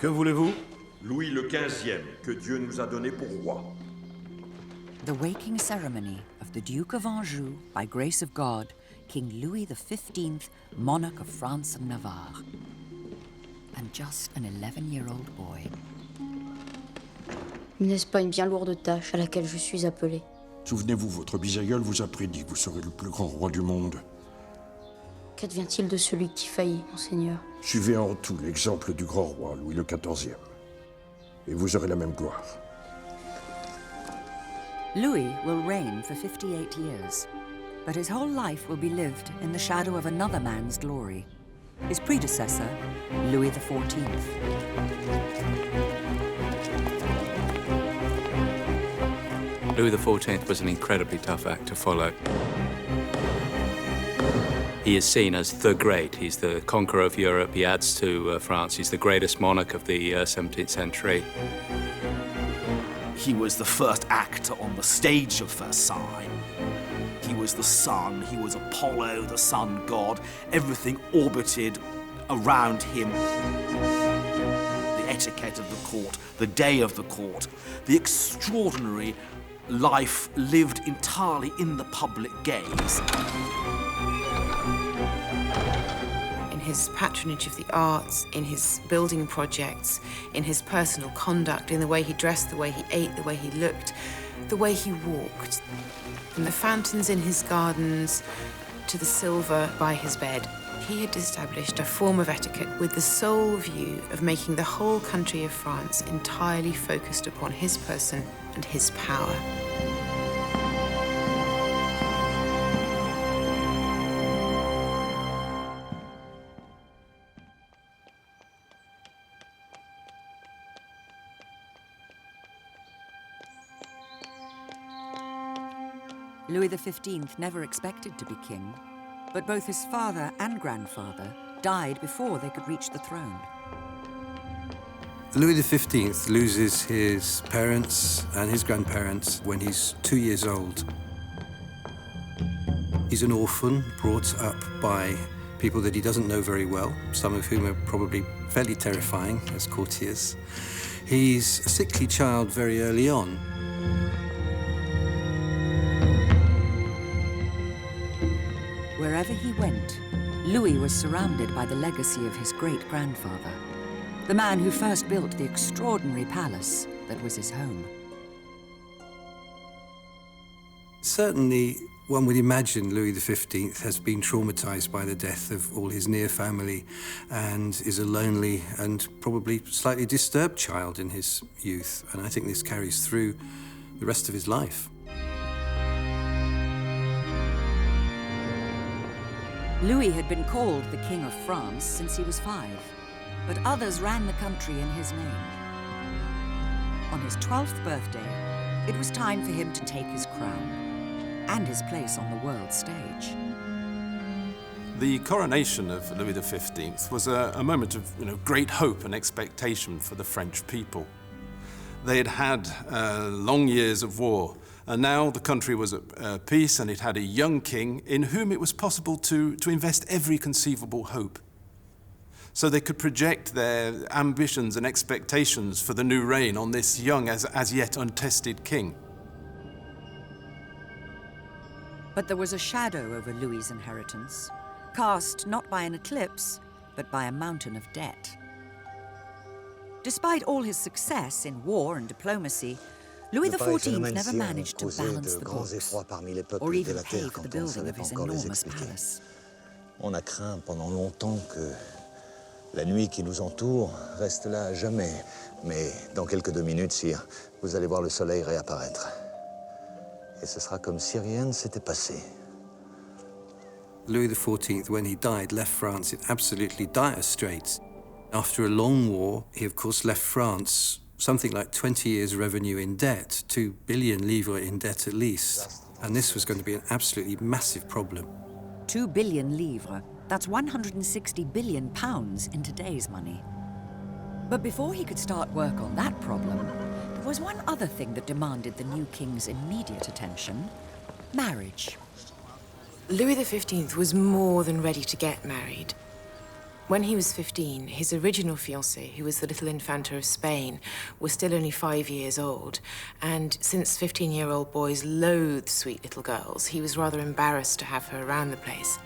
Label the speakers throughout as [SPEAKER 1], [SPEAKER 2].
[SPEAKER 1] Que voulez-vous?
[SPEAKER 2] Louis le XVe, que Dieu nous a donné pour roi.
[SPEAKER 3] The waking ceremony of the Duke of Anjou, by grace of God, King Louis XV, monarch of France and Navarre. And just an 11-year-old boy.
[SPEAKER 4] N'est-ce pas une bien lourde tâche à laquelle je suis appelé?
[SPEAKER 5] Souvenez-vous, votre bisaïeul vous a prédit que vous serez le plus grand roi du monde.
[SPEAKER 4] Qu'advient-il de celui qui faillit, monseigneur?
[SPEAKER 5] Suivez en tout l'exemple du grand roi, Louis XIV. Et vous aurez la même gloire.
[SPEAKER 3] Louis will reign for 58 years, but his whole life will be lived in the shadow of another man's glory. His predecessor, Louis XIV.
[SPEAKER 6] Louis XIV was an incredibly tough act to follow. He is seen as the great. He's the conqueror of Europe. He adds to France. He's the greatest monarch of the 17th century.
[SPEAKER 7] He was the first actor on the stage of Versailles. He was the sun, he was Apollo, the sun god. Everything orbited around him. The etiquette of the court, the day of the court, the extraordinary life lived entirely in the public gaze.
[SPEAKER 8] In his patronage of the arts, in his building projects, in his personal conduct, in the way he dressed, the way he ate, the way he looked, the way he walked. From the fountains in his gardens to the silver by his bed, he had established a form of etiquette with the sole view of making the whole country of France entirely focused upon his person and his power.
[SPEAKER 3] Louis XV never expected to be king, but both his father and grandfather died before they could reach the throne.
[SPEAKER 9] Louis XV loses his parents and his grandparents when he's 2 years old. He's an orphan brought up by people that he doesn't know very well, some of whom are probably fairly terrifying as courtiers. He's a sickly child very early on.
[SPEAKER 3] Wherever he went, Louis was surrounded by the legacy of his great-grandfather, the man who first built the extraordinary palace that was his home.
[SPEAKER 9] Certainly, one would imagine Louis XV has been traumatized by the death of all his near family and is a lonely and probably slightly disturbed child in his youth. And I think this carries through the rest of his life.
[SPEAKER 3] Louis had been called the King of France since he was 5, but others ran the country in his name. On his 12th birthday, it was time for him to take his crown and his place on the world stage.
[SPEAKER 1] The coronation of Louis XV was a moment of great hope and expectation for the French people. They had had long years of war, and now the country was at peace, and it had a young king in whom it was possible to invest every conceivable hope. So they could project their ambitions and expectations for the new reign on this young, as yet untested king.
[SPEAKER 3] But there was a shadow over Louis's inheritance, cast not by an eclipse, but by a mountain of debt. Despite all his success in war and diplomacy, Louis XIV never managed to balance the books, or even pay for the building of his enormous palace.
[SPEAKER 10] On a craint pendant longtemps que la nuit qui nous entoure reste là à jamais. Mais dans quelques 2 minutes, sire, vous allez voir le soleil réapparaître. Et ce sera comme si rien ne s'était passé.
[SPEAKER 9] Louis XIV, when he died, left France in absolutely dire straits. After a long war, he of course left France something like 20 years' revenue in debt, 2 billion livres in debt at least. And this was going to be an absolutely massive problem.
[SPEAKER 3] 2 billion livres, that's 160 billion pounds in today's money. But before he could start work on that problem, there was one other thing that demanded the new king's immediate attention: marriage.
[SPEAKER 8] Louis XV was more than ready to get married. When he was 15, his original fiancée, who was the little Infanta of Spain, was still only 5 years old. And since 15-year-old boys loathe sweet little girls, he was rather embarrassed to have her around the place.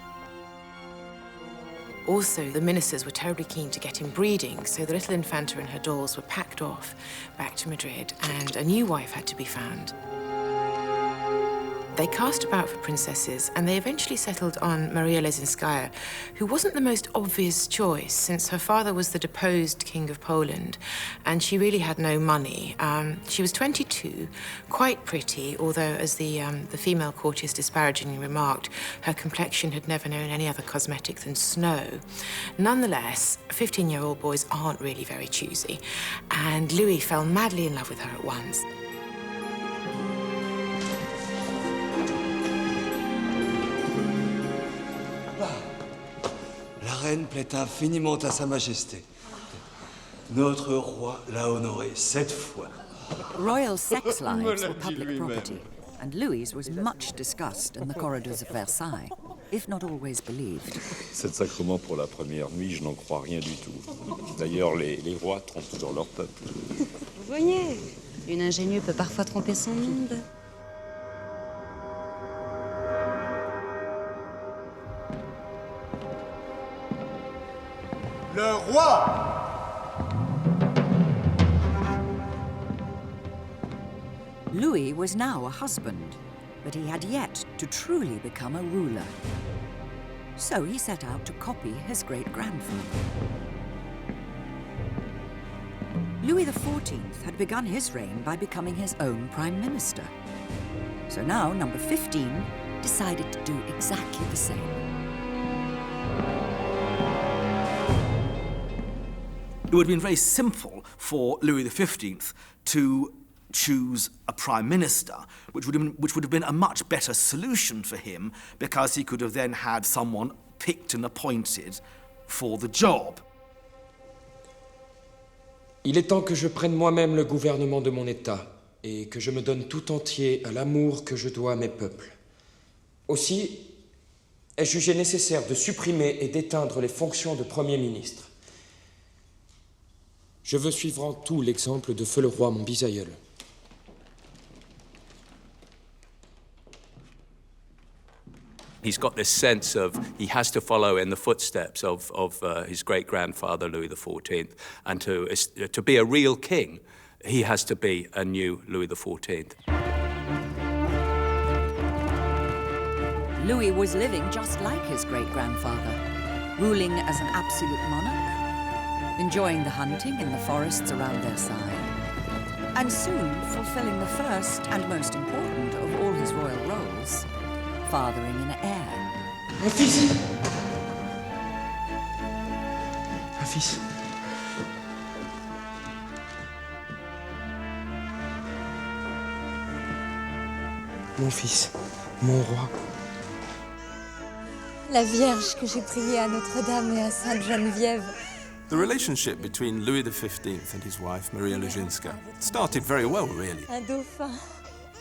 [SPEAKER 8] Also, the ministers were terribly keen to get him breeding, so the little Infanta and her dolls were packed off back to Madrid, and a new wife had to be found. They cast about for princesses, and they eventually settled on Maria Lesinskaya, who wasn't the most obvious choice, since her father was the deposed King of Poland, and she really had no money. She was 22, quite pretty, although, as the female courtiers disparagingly remarked, her complexion had never known any other cosmetic than snow. Nonetheless, 15-year-old boys aren't really very choosy, and Louis fell madly in love with her at once.
[SPEAKER 11] La reine plaît infiniment à Sa Majesté. Notre roi l'a honorée 7 fois.
[SPEAKER 3] Royal sex lives were public property, and Louis was much discussed in the corridors of Versailles, if not always believed.
[SPEAKER 2] 7 sacrements pour la première nuit, je n'en crois rien du tout. D'ailleurs, les rois trompent toujours leur peuple.
[SPEAKER 4] Vous voyez, une ingénue peut parfois tromper son monde.
[SPEAKER 11] Le roi!
[SPEAKER 3] Louis was now a husband, but he had yet to truly become a ruler. So he set out to copy his great-grandfather. Louis XIV had begun his reign by becoming his own prime minister. So now, number 15 decided to do exactly the same.
[SPEAKER 7] It would have been very simple for Louis XV to choose a prime minister, which would have been a much better solution for him, because he could have then had someone picked and appointed for the job.
[SPEAKER 12] Il est temps que je prenne moi-même le gouvernement de mon État et que je me donne tout entier à l'amour que je dois à mes peuples. Aussi, ai-je jugé nécessaire de supprimer et d'éteindre les fonctions de Premier ministre. Je veux suivre en tout l'exemple de Feu le Roi, mon bisaïeul.
[SPEAKER 6] He's got this sense of he has to follow in the footsteps of his great-grandfather, Louis XIV, and to be a real king, he has to be a new Louis XIV.
[SPEAKER 3] Louis was living just like his great-grandfather, ruling as an absolute monarch, enjoying the hunting in the forests around Versailles, and soon fulfilling the first and most important of all his royal roles, fathering an heir.
[SPEAKER 12] Mon fils! Un fils. Mon fils, mon roi.
[SPEAKER 13] La Vierge que j'ai priée à Notre-Dame et à Sainte-Geneviève.
[SPEAKER 1] The relationship between Louis XV and his wife, Maria Leszczyńska, started very well, really.
[SPEAKER 13] Un dauphin.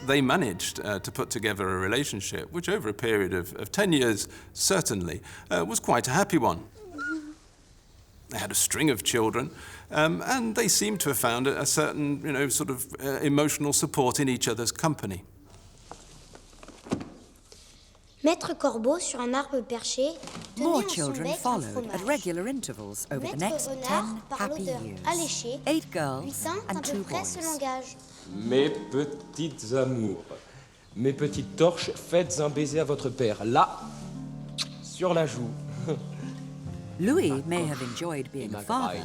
[SPEAKER 1] They managed to put together a relationship which, over a period of 10 years, certainly, was quite a happy one. They had a string of children, and they seemed to have found a certain, emotional support in each other's company.
[SPEAKER 14] Mettre corbeau sur un arbre perché.
[SPEAKER 3] More children followed at regular intervals over the next 10 happy years. 8 girls and 2 boys.
[SPEAKER 12] Mes petites amours, mes petites torches, faites un baiser à votre père, là, sur la joue.
[SPEAKER 3] Louis may have enjoyed being a father,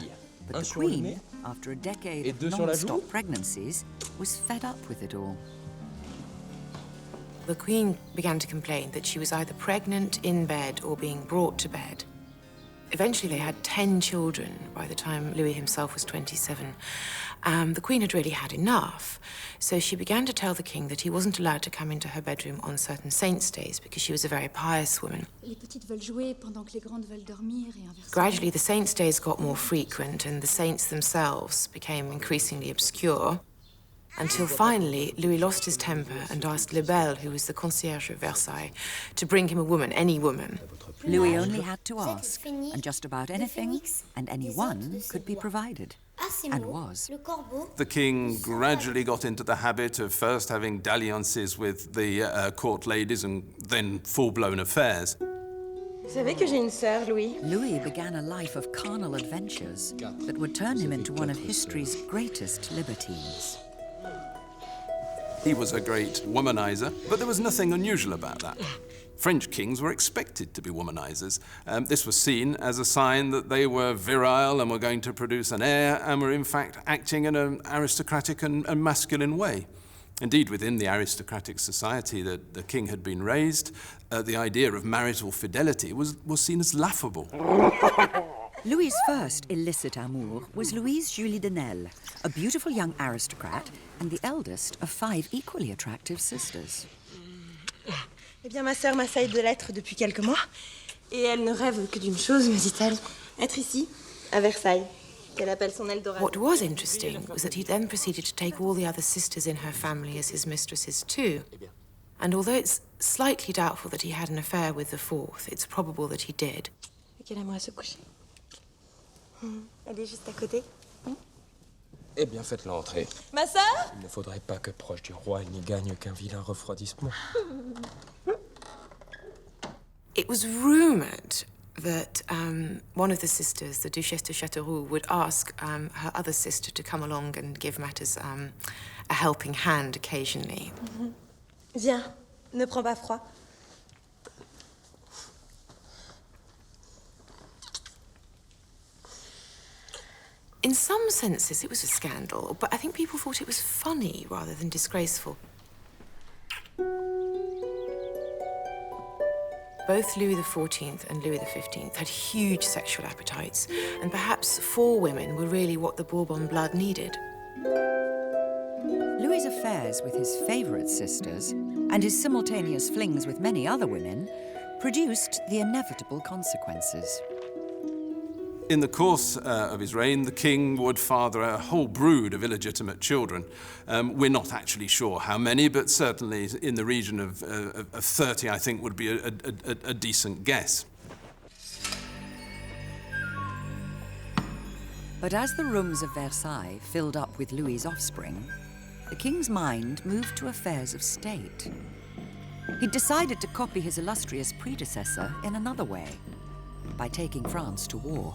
[SPEAKER 3] but the Queen, after a decade of non-stop pregnancies, was fed up with it all.
[SPEAKER 8] The Queen began to complain that she was either pregnant in bed or being brought to bed. Eventually, they had 10 children by the time Louis himself was 27. The Queen had really had enough, so she began to tell the King that he wasn't allowed to come into her bedroom on certain saints' days because she was a very pious woman. Gradually, the saints' days got more frequent and the saints themselves became increasingly obscure. Until finally, Louis lost his temper and asked Lebel, who was the concierge of Versailles, to bring him a woman, any woman.
[SPEAKER 3] Louis only had to ask, and just about anything and anyone could be provided, and was.
[SPEAKER 1] The king gradually got into the habit of first having dalliances with the court ladies and then full-blown affairs.
[SPEAKER 15] Vous savez que j'ai une sœur, Louis?
[SPEAKER 3] Louis began a life of carnal adventures that would turn him into one of history's greatest libertines.
[SPEAKER 1] He was a great womanizer, but there was nothing unusual about that. French kings were expected to be womanizers. This was seen as a sign that they were virile and were going to produce an heir and were in fact acting in an aristocratic and masculine way. Indeed, within the aristocratic society that the king had been raised, the idea of marital fidelity was seen as laughable.
[SPEAKER 3] Louis's first illicit amour was Louise Julie de Nesle, a beautiful young aristocrat and the eldest of 5 equally attractive sisters.
[SPEAKER 15] Eh bien, ma sœur m'assaille de lettres depuis quelques mois, et elle ne rêve que d'une chose, me dit-elle, être ici, à Versailles, qu'elle appelle son Eldorado.
[SPEAKER 8] What was interesting was that he then proceeded to take all the other sisters in her family as his mistresses too. And although it's slightly doubtful that he had an affair with the 4th, it's probable that he did.
[SPEAKER 15] Qu'elle aimerait se coucher. Elle est juste à côté.
[SPEAKER 12] Eh bien, faites-la entrer.
[SPEAKER 15] Ma sœur?
[SPEAKER 12] Il ne faudrait pas que proche du roi, il n'y gagne qu'un vilain refroidissement.
[SPEAKER 8] It was rumoured that one of the sisters, the Duchesse de Châteauroux, would ask her other sister to come along and give matters a helping hand occasionally.
[SPEAKER 15] Viens, ne prends pas froid.
[SPEAKER 8] In some senses, it was a scandal, but I think people thought it was funny rather than disgraceful. Both Louis XIV and Louis XV had huge sexual appetites, and perhaps 4 women were really what the Bourbon blood needed.
[SPEAKER 3] Louis's affairs with his favourite sisters and his simultaneous flings with many other women produced the inevitable consequences.
[SPEAKER 1] In the course of his reign, the king would father a whole brood of illegitimate children. We're not actually sure how many, but certainly in the region of 30, I think, would be a decent guess.
[SPEAKER 3] But as the rooms of Versailles filled up with Louis's offspring, the king's mind moved to affairs of state. He'd decided to copy his illustrious predecessor in another way, by taking France to war.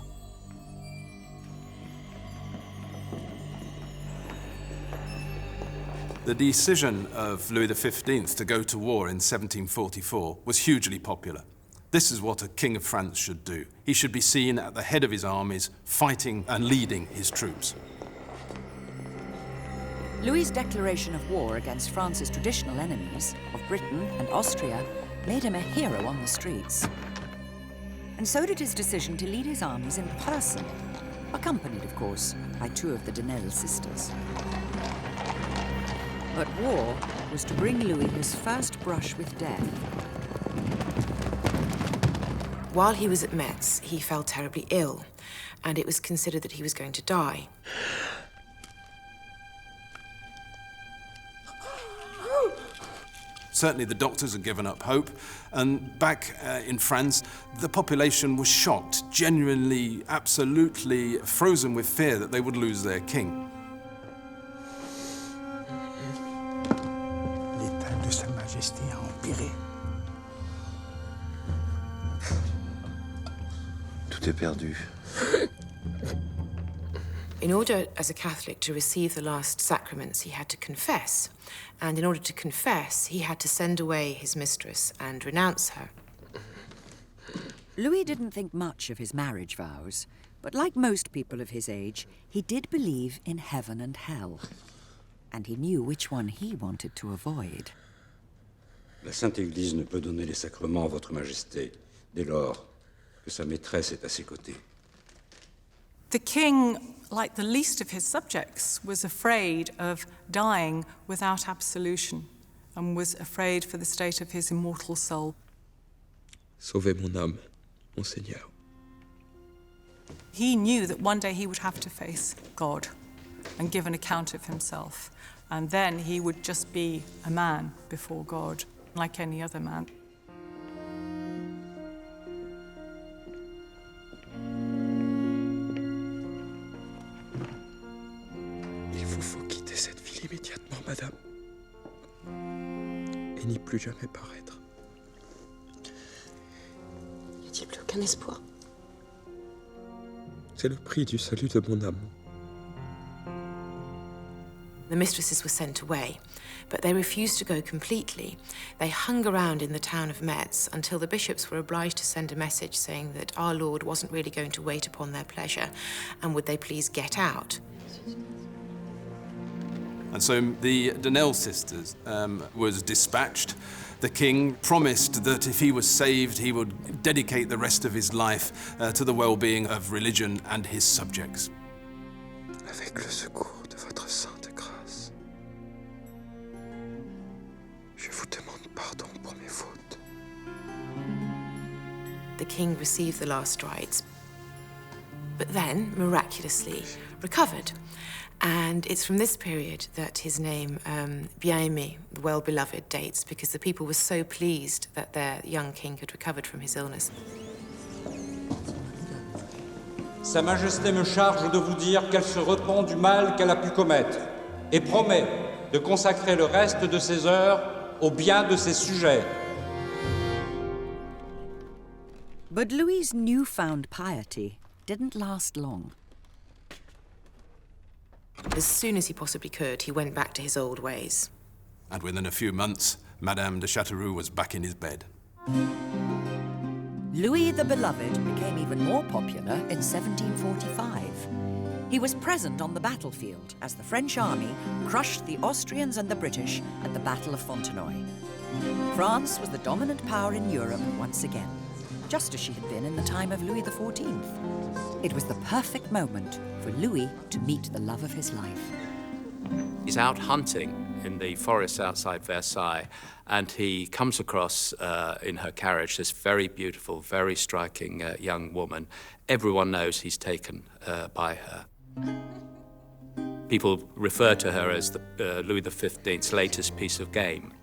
[SPEAKER 1] The decision of Louis XV to go to war in 1744 was hugely popular. This is what a king of France should do. He should be seen at the head of his armies, fighting and leading his troops.
[SPEAKER 3] Louis's declaration of war against France's traditional enemies of Britain and Austria made him a hero on the streets. And so did his decision to lead his armies in person, accompanied, of course, by 2 of the de Nesle sisters. But war was to bring Louis his first brush with death.
[SPEAKER 8] While he was at Metz, he fell terribly ill, and it was considered that he was going to die.
[SPEAKER 1] Certainly the doctors had given up hope, and back in France, the population was shocked, genuinely, absolutely frozen with fear that they would lose their king.
[SPEAKER 10] L'état de Sa Majesté a empiré.
[SPEAKER 11] Tout est perdu.
[SPEAKER 8] In order, as a Catholic, to receive the last sacraments, he had to confess. And in order to confess, he had to send away his mistress and renounce her.
[SPEAKER 3] Louis didn't think much of his marriage vows, but like most people of his age, he did believe in heaven and hell. And he knew which one he wanted to avoid.
[SPEAKER 2] La Sainte Église ne peut donner les sacrements à votre Majesté, dès lors que sa maîtresse est à ses côtés.
[SPEAKER 16] The king, like the least of his subjects, was afraid of dying without absolution and was afraid for the state of his immortal soul.
[SPEAKER 12] Sauvez mon âme, Monseigneur.
[SPEAKER 16] He knew that one day he would have to face God and give an account of himself. And then he would just be a man before God, like any other man.
[SPEAKER 12] Il vous faut quitter cette ville immédiatement, madame. Et n'y plus jamais paraître.
[SPEAKER 4] Y a-t-il plus aucun espoir?
[SPEAKER 12] C'est le prix du salut de mon âme.
[SPEAKER 8] The mistresses were sent away, but they refused to go completely. They hung around in the town of Metz until the bishops were obliged to send a message saying that our Lord wasn't really going to wait upon their pleasure, and would they please get out.
[SPEAKER 1] And so the Daniel sisters was dispatched. The king promised that if he was saved, he would dedicate the rest of his life to the well-being of religion and his subjects.
[SPEAKER 12] Avec le secours de votre sainte grâce, je vous demande pardon pour mes fautes.
[SPEAKER 8] The king received the last rites, but then, miraculously, recovered. And it's from this period that his name, Bien-Aimé, the well-beloved, dates, because the people were so pleased that their young king had recovered from his illness.
[SPEAKER 2] Sa Majesté me charge de vous dire qu'elle se repent du mal qu'elle a pu commettre et promet de consacrer le reste de ses heures au bien de ses sujets.
[SPEAKER 3] But Louis's newfound piety didn't last long.
[SPEAKER 8] As soon as he possibly could, he went back to his old ways.
[SPEAKER 1] And within a few months, Madame de Châteauroux was back in his bed.
[SPEAKER 3] Louis the Beloved became even more popular in 1745. He was present on the battlefield as the French army crushed the Austrians and the British at the Battle of Fontenoy. France was the dominant power in Europe once again, just as she had been in the time of Louis XIV. It was the perfect moment for Louis to meet the love of his life.
[SPEAKER 6] He's out hunting in the forest outside Versailles, and he comes across in her carriage this very beautiful, very striking young woman. Everyone knows he's taken by her. People refer to her as Louis XV's latest piece of game.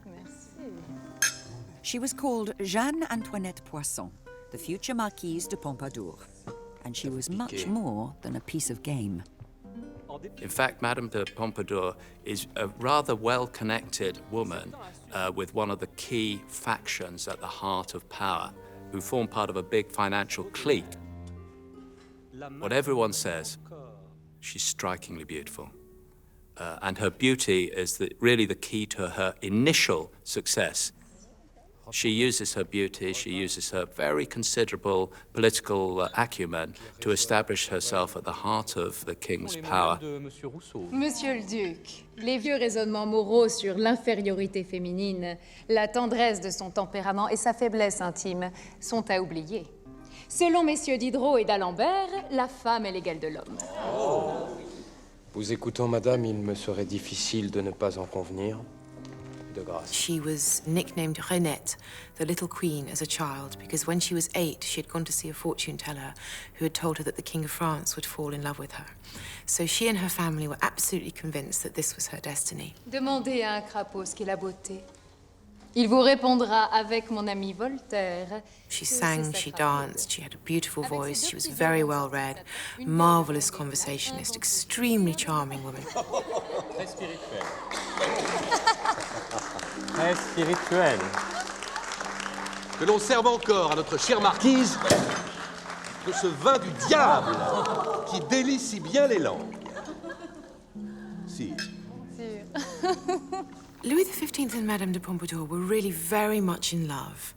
[SPEAKER 3] She was called Jeanne Antoinette Poisson, the future Marquise de Pompadour, and she was much more than a piece of game.
[SPEAKER 6] In fact, Madame de Pompadour is a rather well-connected woman with one of the key factions at the heart of power, who form part of a big financial clique. What everyone says, she's strikingly beautiful. And her beauty is really the key to her initial success. She uses her beauty, she uses her very considerable political acumen to establish herself at the heart of the king's power.
[SPEAKER 17] Monsieur le Duc, les vieux raisonnements moraux sur l'infériorité féminine, la tendresse de son tempérament et sa faiblesse intime sont à oublier. Selon messieurs Diderot et d'Alembert, la femme est l'égale de l'homme.
[SPEAKER 12] Vous écoutant, madame, il me serait difficile de ne pas en convenir.
[SPEAKER 8] She was nicknamed Renette, the little queen, as a child, because when she was 8, she had gone to see a fortune teller who had told her that the King of France would fall in love with her. So she and her family were absolutely convinced that this was her destiny.
[SPEAKER 17] Demandez à un crapaud ce qu'est la beauté. Il vous répondra avec mon ami Voltaire.
[SPEAKER 8] She sang, she danced, she had a beautiful voice, she was very well read, marvelous conversationalist, extremely charming woman.
[SPEAKER 18] Très spirituelle. Très spirituelle.
[SPEAKER 19] Que l'on serve encore à notre chère marquise de ce vin du diable qui délie si bien les langues. Si.
[SPEAKER 8] Louis XV and Madame de Pompadour were really very much in love.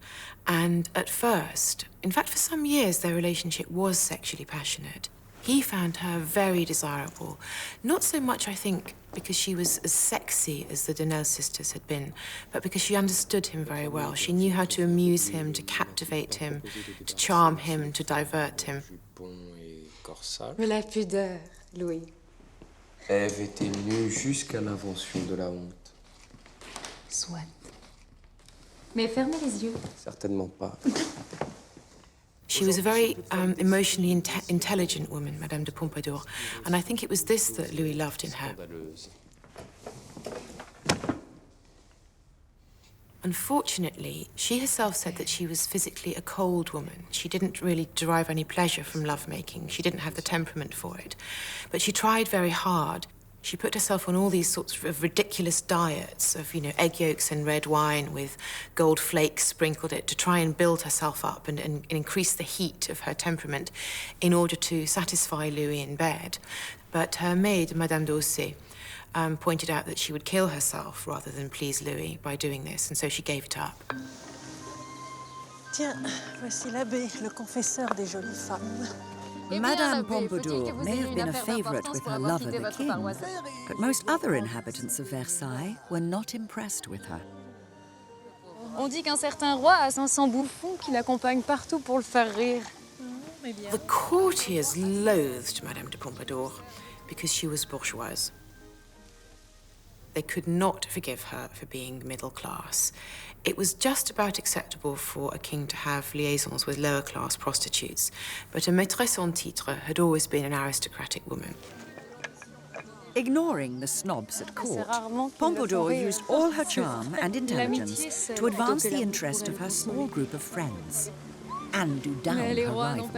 [SPEAKER 8] And at first, in fact, for some years, their relationship was sexually passionate. He found her very desirable. Not so much, I think, because she was as sexy as the Daniel sisters had been, but because she understood him very well. She knew how to amuse him, to captivate him, to charm him, to divert him.
[SPEAKER 17] Mais la pudeur, Louis.
[SPEAKER 12] Ève était nue jusqu'à l'invention de la honte.
[SPEAKER 17] Soit. Mais fermez les yeux.
[SPEAKER 12] Certainement pas.
[SPEAKER 8] She was a very emotionally intelligent woman, Madame de Pompadour, and I think it was this that Louis loved in her. Unfortunately, she herself said that she was physically a cold woman. She didn't really derive any pleasure from lovemaking. She didn't have the temperament for it. But she tried very hard. She put herself on all these sorts of ridiculous diets of, egg yolks and red wine with gold flakes sprinkled it to try and build herself up and increase the heat of her temperament in order to satisfy Louis in bed. But her maid, Madame d'Orsay, pointed out that she would kill herself rather than please Louis by doing this, and so she gave it up.
[SPEAKER 13] Tiens, voici l'abbé, le confesseur des jolies femmes.
[SPEAKER 3] Madame Pompadour may have been a favourite with her lover, the king, but most other inhabitants of Versailles were not impressed with her.
[SPEAKER 17] On dit qu'un certain roi a 500 bouffons qui l'accompagnent partout pour le faire rire.
[SPEAKER 8] The courtiers loathed Madame de Pompadour because she was bourgeoise. They could not forgive her for being middle class. It was just about acceptable for a king to have liaisons with lower-class prostitutes, but a maîtresse en titre had always been an aristocratic woman.
[SPEAKER 3] Ignoring the snobs at court, Pompadour used all her charm and intelligence to advance the interest of her small group of friends and do down her rivals.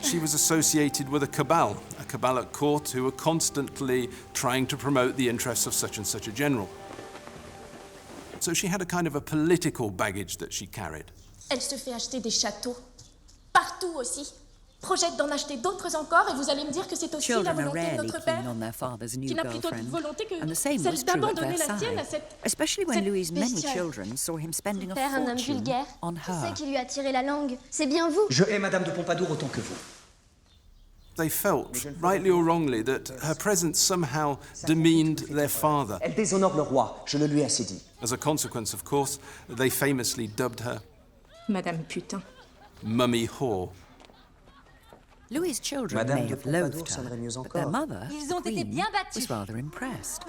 [SPEAKER 1] She was associated with a cabal at court who were constantly trying to promote the interests of such and such a general. So she had a kind of a political baggage that she carried.
[SPEAKER 20] Elle se fait acheter des châteaux, partout aussi. Projette d'en acheter d'autres encore et vous allez me dire que c'est aussi la volonté de notre père, qui n'a plutôt de volonté que celle d'abandonner la sienne à cette
[SPEAKER 3] especially when Louis's many children saw him spending a
[SPEAKER 14] Père, un homme
[SPEAKER 3] fortune
[SPEAKER 14] vulgaire.
[SPEAKER 3] on
[SPEAKER 14] C'est
[SPEAKER 3] her.
[SPEAKER 14] qui lui a tiré la langue. C'est bien vous.
[SPEAKER 21] Je hais Madame de Pompadour autant que vous.
[SPEAKER 1] They felt, rightly or wrongly, that her presence somehow demeaned their father.
[SPEAKER 21] Elle déshonore le roi, je le lui ai assez dit.
[SPEAKER 1] As a consequence, of course, they famously dubbed her
[SPEAKER 15] Madame Putain.
[SPEAKER 1] Mummy Whore.
[SPEAKER 3] Louis's children may have loathed her, but their mother, the Queen, was rather impressed.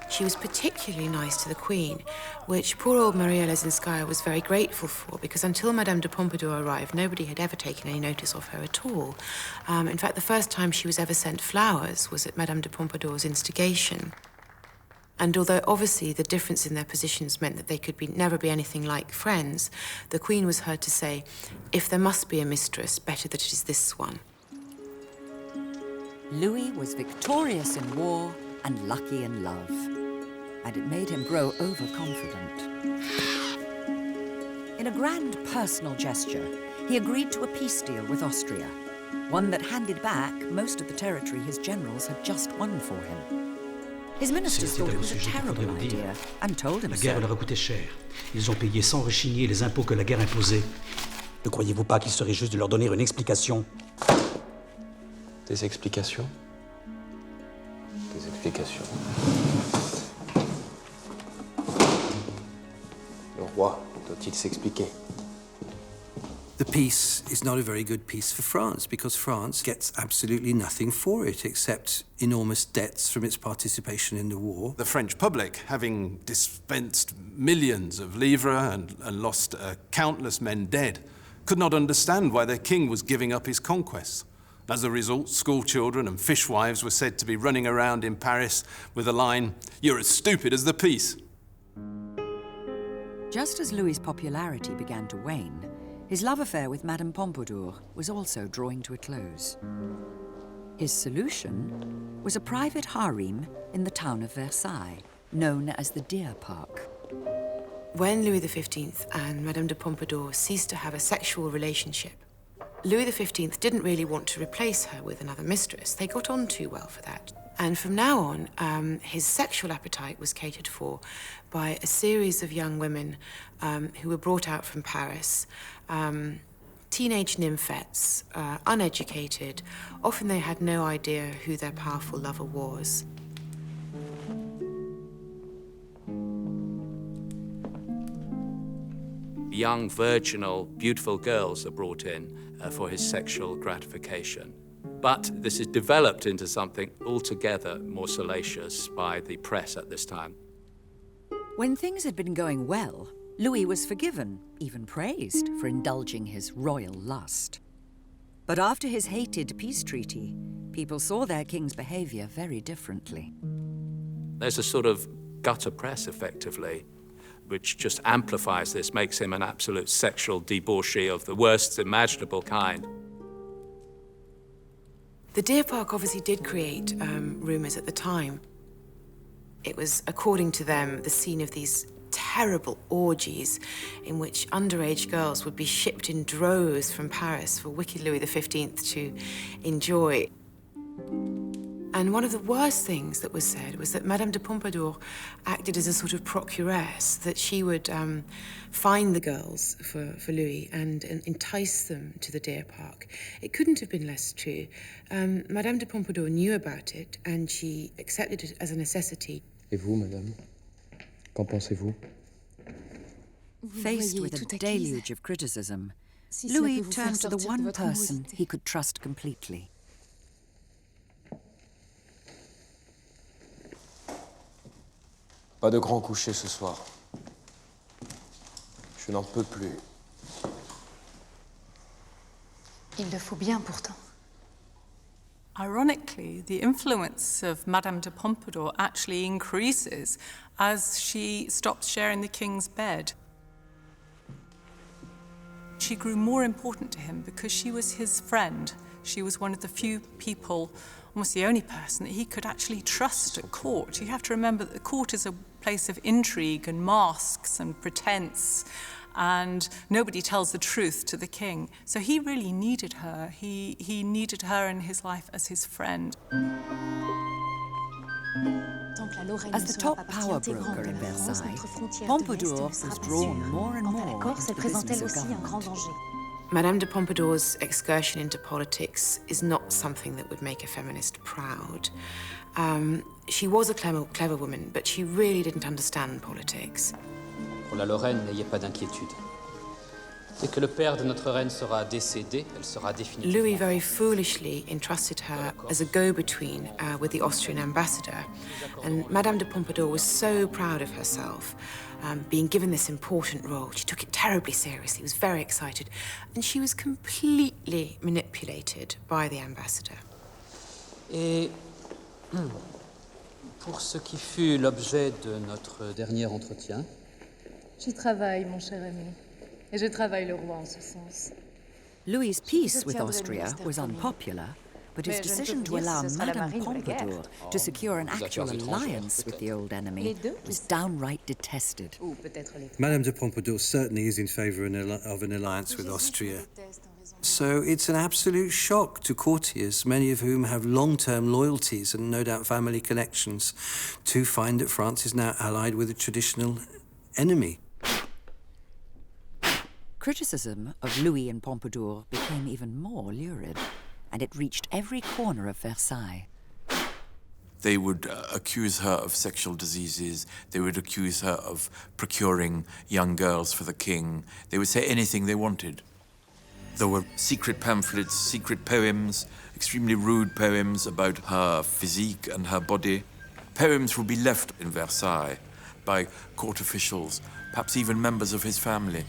[SPEAKER 8] She was particularly nice to the Queen, which poor old Maria Lesinskaya was very grateful for, because until Madame de Pompadour arrived, nobody had ever taken any notice of her at all. In fact, the first time she was ever sent flowers was at Madame de Pompadour's instigation. And although obviously the difference in their positions meant that they could never be anything like friends, the Queen was heard to say, if there must be a mistress, better that it is this one.
[SPEAKER 3] Louis was victorious in war and lucky in love, and it made him grow overconfident. In a grand personal gesture, he agreed to a peace deal with Austria, one that handed back most of the territory his generals had just won for him. His ministers thought it was a terrible idea and told him
[SPEAKER 22] La guerre
[SPEAKER 3] so.
[SPEAKER 22] leur a coûté cher. Ils ont payé sans rechigner les impôts que la guerre imposait. Ne croyez-vous pas qu'il serait juste de leur donner une explication?
[SPEAKER 23] Des explications? Des explications. Le roi doit-il s'expliquer?
[SPEAKER 9] The peace is not a very good peace for France because France gets absolutely nothing for it except enormous debts from its participation in the war.
[SPEAKER 1] The French public, having dispensed millions of livres and lost countless men dead, could not understand why their king was giving up his conquests. As a result, school children and fishwives were said to be running around in Paris with the line, "You're as stupid as the peace."
[SPEAKER 3] Just as Louis's popularity began to wane, his love affair with Madame Pompadour was also drawing to a close. His solution was a private harem in the town of Versailles, known as the Deer Park.
[SPEAKER 8] When Louis XV and Madame de Pompadour ceased to have a sexual relationship, Louis XV didn't really want to replace her with another mistress. They got on too well for that. And from now on, his sexual appetite was catered for by a series of young women who were brought out from Paris, teenage nymphets, uneducated. Often they had no idea who their powerful lover was.
[SPEAKER 6] Young, virginal, beautiful girls are brought in for his sexual gratification. But this is developed into something altogether more salacious by the press at this time.
[SPEAKER 3] When things had been going well, Louis was forgiven, even praised, for indulging his royal lust. But after his hated peace treaty, people saw their king's behavior very differently.
[SPEAKER 6] There's a sort of gutter press, effectively, which just amplifies this, makes him an absolute sexual debauchee of the worst imaginable kind.
[SPEAKER 8] The Deer Park obviously did create rumours at the time. It was, according to them, the scene of these terrible orgies in which underage girls would be shipped in droves from Paris for wicked Louis XV to enjoy. And one of the worst things that was said was that Madame de Pompadour acted as a sort of procuress, that she would find the girls for Louis and entice them to the Deer Park. It couldn't have been less true. Madame de Pompadour knew about it and she accepted it as a necessity.
[SPEAKER 12] Et vous, madame? Qu'en pensez-vous?
[SPEAKER 3] Faced with a deluge of criticism, Louis turned to the one person he could trust completely.
[SPEAKER 23] Pas de grand coucher ce soir. Je n'en peux plus.
[SPEAKER 17] Il le faut bien pourtant.
[SPEAKER 16] Ironically, the influence of Madame de Pompadour actually increases as she stops sharing the king's bed. She grew more important to him because she was his friend. She was one of the few people, almost the only person, that he could actually trust at court. You have to remember that the court is a place of intrigue and masks and pretense, and nobody tells the truth to the king. So he really needed her. He needed her in his life as his friend.
[SPEAKER 3] As the top power broker in Versailles, Pompadour was drawn more and more into the business of government.
[SPEAKER 8] Madame de Pompadour's excursion into politics is not something that would make a feminist proud. She was a clever woman, but she really didn't understand politics.
[SPEAKER 18] Pour la Lorraine, n'ayez pas d'inquiétude. Dès que le père de notre reine sera décédé, elle sera définitivement...
[SPEAKER 8] Louis very foolishly entrusted her as a go-between with the Austrian ambassador. And Madame de Pompadour was so proud of herself, being given this important role. She took it terribly seriously, was very excited, and she was completely manipulated by the ambassador.
[SPEAKER 18] Et pour ce qui fut l'objet de notre dernier entretien...
[SPEAKER 17] J'y travaille, mon cher ami. Et je travaille le roi en ce sens.
[SPEAKER 3] Louis's peace with Austria was unpopular, but his decision to allow Madame Pompadour to secure an actual alliance with the old enemy was downright detested.
[SPEAKER 9] Madame de Pompadour certainly is in favour of an alliance with Austria. So it's an absolute shock to courtiers, many of whom have long-term loyalties and no doubt family connections, to find that France is now allied with a traditional enemy.
[SPEAKER 3] Criticism of Louis and Pompadour became even more lurid, and it reached every corner of Versailles.
[SPEAKER 5] They would accuse her of sexual diseases. They would accuse her of procuring young girls for the king. They would say anything they wanted. There were secret pamphlets, secret poems, extremely rude poems about her physique and her body. Poems would be left in Versailles by court officials, perhaps even members of his family.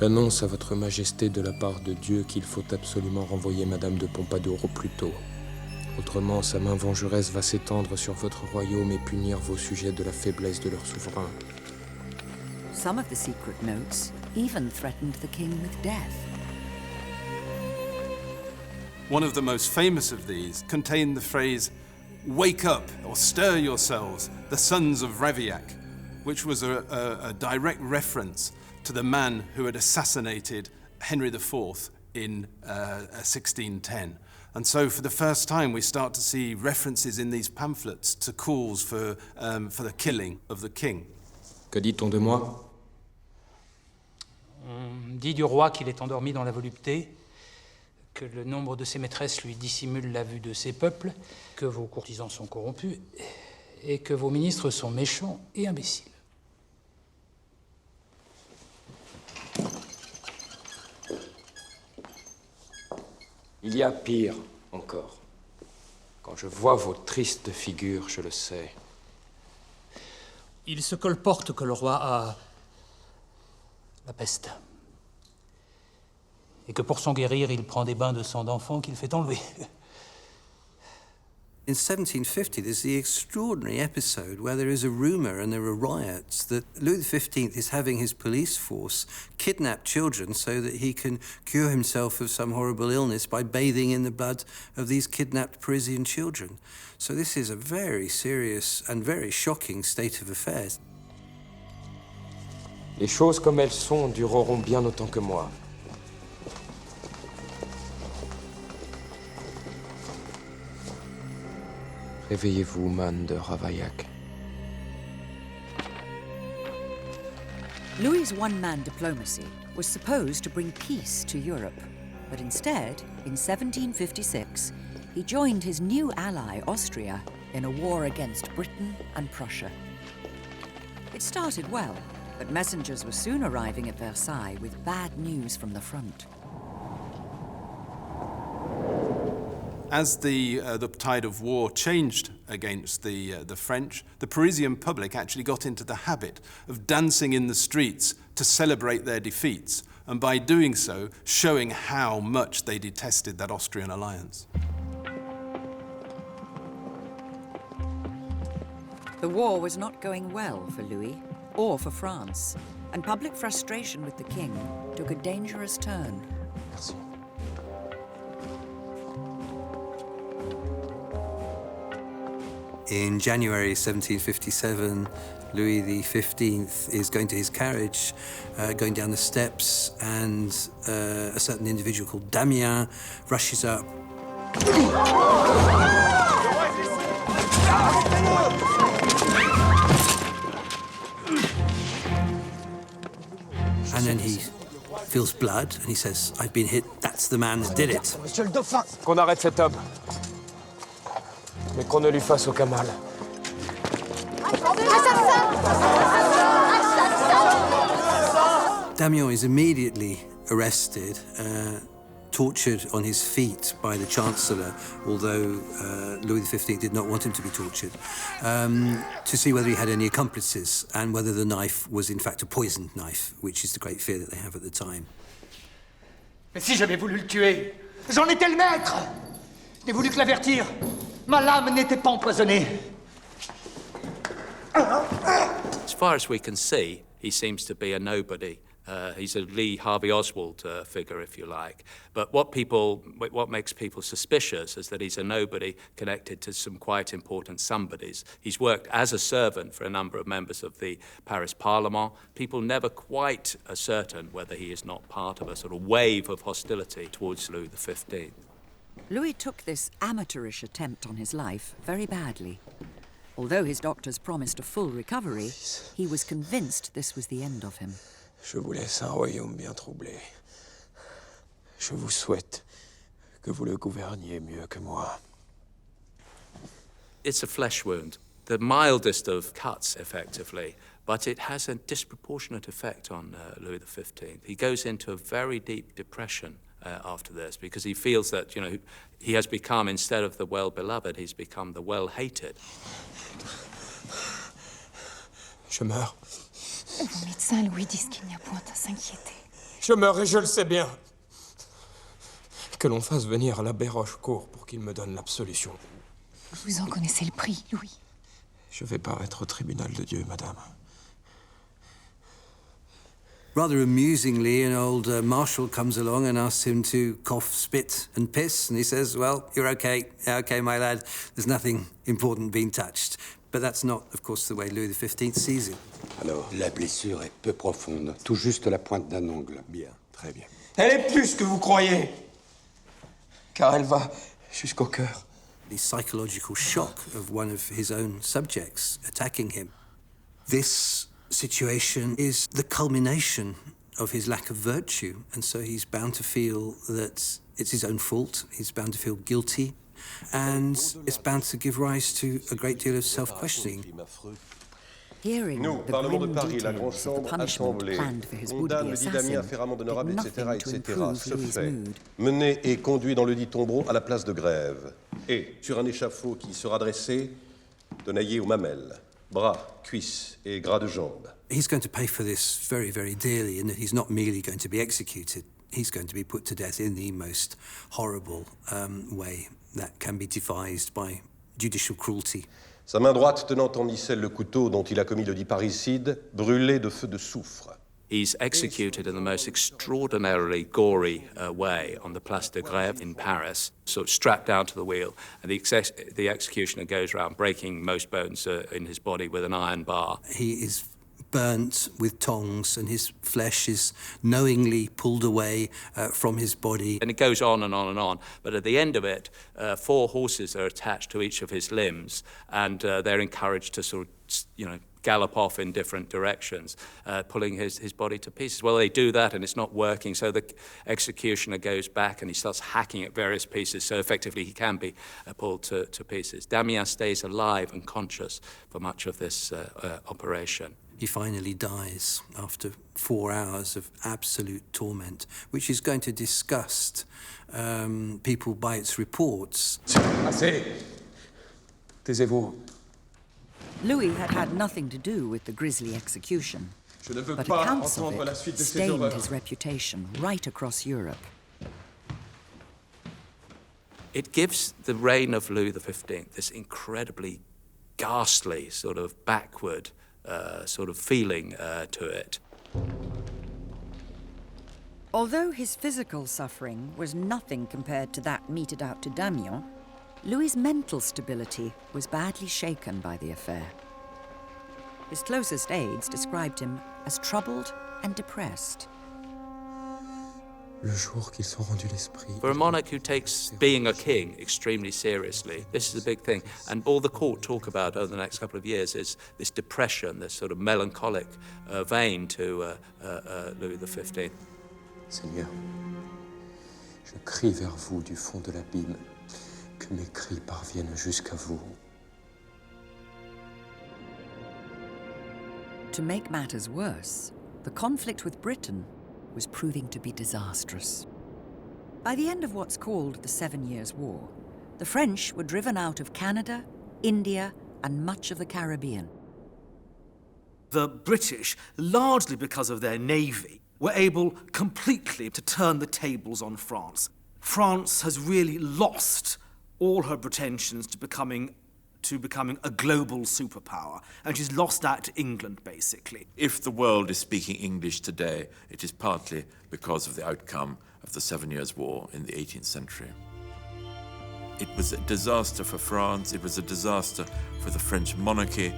[SPEAKER 12] J'annonce à votre majesté de la part de Dieu qu'il faut absolument renvoyer Madame de Pompadour au plus tôt. Autrement, sa main vengeresse va s'étendre sur votre royaume et punir vos sujets de la faiblesse de leur souverain.
[SPEAKER 3] Some of the secret notes even threatened the king with death.
[SPEAKER 1] One of the most famous of these contained the phrase, "Wake up, or stir yourselves, the sons of Ravaillac," which was a direct reference to the man who had assassinated Henry IV in 1610. And so for the first time we start to see references in these pamphlets to calls for the killing of the king.
[SPEAKER 12] Que dit-on de moi?
[SPEAKER 7] On dit du roi qu'il est endormi dans la volupté, que le nombre de ses maîtresses lui dissimule la vue de ses peuples, que vos courtisans sont corrompus et que vos ministres sont méchants et imbéciles.
[SPEAKER 12] Il y a pire encore. Quand je vois vos tristes figures, je le sais.
[SPEAKER 7] Il se colporte que le roi a la peste. Et que pour s'en guérir, il prend des bains de sang d'enfant qu'il fait enlever.
[SPEAKER 9] In 1750, there's the extraordinary episode where there is a rumour and there are riots that Louis XV is having his police force kidnap children so that he can cure himself of some horrible illness by bathing in the blood of these kidnapped Parisian children. So this is a very serious and very shocking state of affairs.
[SPEAKER 12] Les choses comme elles sont dureront bien autant que moi. Réveillez-vous, man de Ravaillac.
[SPEAKER 3] Louis's one-man diplomacy was supposed to bring peace to Europe, but instead, in 1756, he joined his new ally, Austria, in a war against Britain and Prussia. It started well, but messengers were soon arriving at Versailles with bad news from the front.
[SPEAKER 1] As the tide of war changed against the French, the Parisian public actually got into the habit of dancing in the streets to celebrate their defeats, and by doing so, showing how much they detested that Austrian alliance.
[SPEAKER 3] The war was not going well for Louis or for France, and public frustration with the king took a dangerous turn.
[SPEAKER 12] Merci.
[SPEAKER 9] In January 1757, Louis XV is going to his carriage, going down the steps, and a certain individual called Damiens rushes up. And then he feels blood, and he says, "I've been hit, that's the man that did it."
[SPEAKER 12] Monsieur le Dauphin! Qu'on arrête cet homme. Mais qu'on ne lui fasse aucun mal.
[SPEAKER 9] Damiens is immediately arrested, tortured on his feet by the Chancellor, although Louis XV did not want him to be tortured, to see whether he had any accomplices and whether the knife was in fact a poisoned knife, which is the great fear that they have at the time.
[SPEAKER 4] Mais si j'avais voulu le tuer, j'en étais le maître! Je n'ai voulu que l'avertir. Ma lame n'était pas empoisonnée.
[SPEAKER 6] As far as we can see, he seems to be a nobody. He's a Lee Harvey Oswald figure, if you like. But what makes people suspicious is that he's a nobody connected to some quite important somebodies. He's worked as a servant for a number of members of the Paris Parlement. People never quite are certain whether he is not part of a sort of wave of hostility towards Louis XV.
[SPEAKER 3] Louis took this amateurish attempt on his life very badly. Although his doctors promised a full recovery, he was convinced this was the end of him.
[SPEAKER 12] Je vous laisse un royaume bien troublé. Je vous souhaite que vous le gouverniez mieux que moi.
[SPEAKER 6] It's a flesh wound, the mildest of cuts, effectively, but it has a disproportionate effect on Louis XV. He goes into a very deep depression after this because he feels that, he has become, instead of the well-beloved, he's become the well-hated.
[SPEAKER 12] Je meurs.
[SPEAKER 13] Vos médecins, Louis, disent qu'il n'y a point à s'inquiéter.
[SPEAKER 12] Je meurs et je le sais bien. Que l'on fasse venir l'abbé Rochecourt pour qu'il me donne l'absolution.
[SPEAKER 13] Vous en connaissez le prix, Louis.
[SPEAKER 12] Je vais paraître au tribunal de Dieu, madame.
[SPEAKER 9] Rather amusingly, an old marshal comes along and asks him to cough, spit and piss, and he says, "Well, you're okay. Okay, my lad. There's nothing important being touched." But that's not, of course, the way Louis XV sees it.
[SPEAKER 10] Alors, la blessure est peu profonde, tout juste la pointe d'un ongle. Bien, très bien.
[SPEAKER 4] Elle est plus que vous croyez, car elle va jusqu'au cœur.
[SPEAKER 9] The psychological shock of one of his own subjects attacking him. This situation is the culmination of his lack of virtue, and so he's bound to feel that it's his own fault, he's bound to feel guilty, and it's bound to give rise to a great deal of self-questioning.
[SPEAKER 3] Hearing the grim details of the punishment planned for his would-be assassin did nothing to improve Louis's mood.
[SPEAKER 19] Mené et conduit dans le dit tombeau à la place de grève. Et, sur un échafaud qui sera dressé, tenaillé aux mamelles, bras, cuisses et gras de jambes.
[SPEAKER 9] He's going to pay for this very, very dearly in that he's not merely going to be executed. He's going to be put to death in the most horrible way that can be devised by judicial cruelty.
[SPEAKER 19] Sa main droite tenant en micelle le couteau dont il a commis le dit parricide, brûlé de feu de soufre.
[SPEAKER 6] He's executed in the most extraordinarily gory way on the Place de Grève in Paris, sort of strapped down to the wheel, and the executioner goes around breaking most bones in his body with an iron bar.
[SPEAKER 9] He is burnt with tongs, and his flesh is knowingly pulled away from his body.
[SPEAKER 6] And it goes on and on and on. But at the end of it, 4 horses are attached to each of his limbs, and they're encouraged to sort of, gallop off in different directions, pulling his body to pieces. Well, they do that, and it's not working, so the executioner goes back and he starts hacking at various pieces, so effectively he can be pulled to pieces. Damiens stays alive and conscious for much of this operation.
[SPEAKER 9] He finally dies after 4 hours of absolute torment, which is going to disgust people by its reports.
[SPEAKER 12] Assez! Taisez-vous.
[SPEAKER 3] Louis had had nothing to do with the grisly execution, but accounts of it stained his reputation right across Europe.
[SPEAKER 6] It gives the reign of Louis XV this incredibly ghastly, sort of backward sort of feeling to it.
[SPEAKER 3] Although his physical suffering was nothing compared to that meted out to Damiens, Louis's mental stability was badly shaken by the affair. His closest aides described him as troubled and depressed.
[SPEAKER 6] For a monarch who takes being a king extremely seriously, this is a big thing. And all the court talk about over the next couple of years is this depression, this sort of melancholic vein to Louis XV.
[SPEAKER 12] Seigneur, je crie vers vous du fond de l'abîme, que mes cris parviennent jusqu'à vous.
[SPEAKER 3] To make matters worse, the conflict with Britain was proving to be disastrous. By the end of what's called the 7 Years' War, the French were driven out of Canada, India, and much of the Caribbean.
[SPEAKER 2] The British, largely because of their navy, were able completely to turn the tables on France. France has really lost all her pretensions to becoming a global superpower, and she's lost that to England, basically.
[SPEAKER 5] If the world is speaking English today, it is partly because of the outcome of the 7 Years' War in the 18th century. It was a disaster for France, it was a disaster for the French monarchy.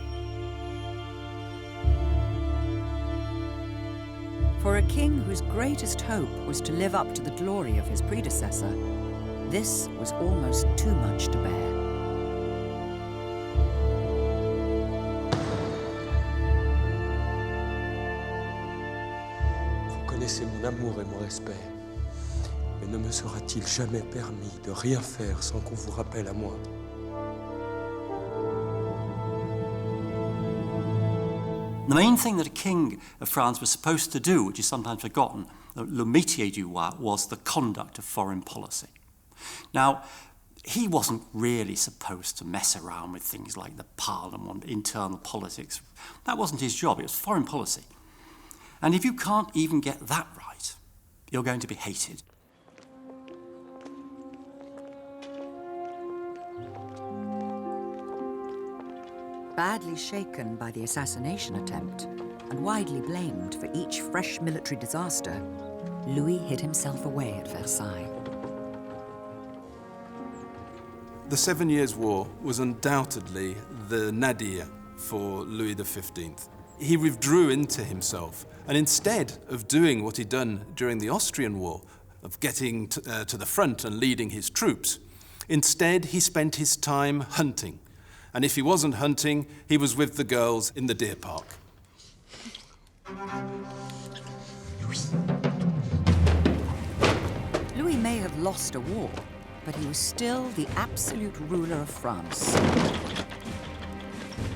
[SPEAKER 3] For a king whose greatest hope was to live up to the glory of his predecessor, this was almost too much to bear.
[SPEAKER 12] Vous connaissez mon amour et mon respect, mais ne me sera-t-il jamais permis de rien faire sans qu'on vous rappelle à moi?
[SPEAKER 22] The main thing that a king of France was supposed to do, which is sometimes forgotten, le métier du roi, was the conduct of foreign policy. Now, he wasn't really supposed to mess around with things like the Parlement, internal politics. That wasn't his job, it was foreign policy. And if you can't even get that right, you're going to be hated.
[SPEAKER 3] Badly shaken by the assassination attempt and widely blamed for each fresh military disaster, Louis hid himself away at Versailles.
[SPEAKER 1] The 7 Years' War was undoubtedly the nadir for Louis XV. He withdrew into himself, and instead of doing what he'd done during the Austrian War, of getting to the front and leading his troops, instead he spent his time hunting. And if he wasn't hunting, he was with the girls in the deer park.
[SPEAKER 3] Louis may have lost a war, but he was still the absolute ruler of France.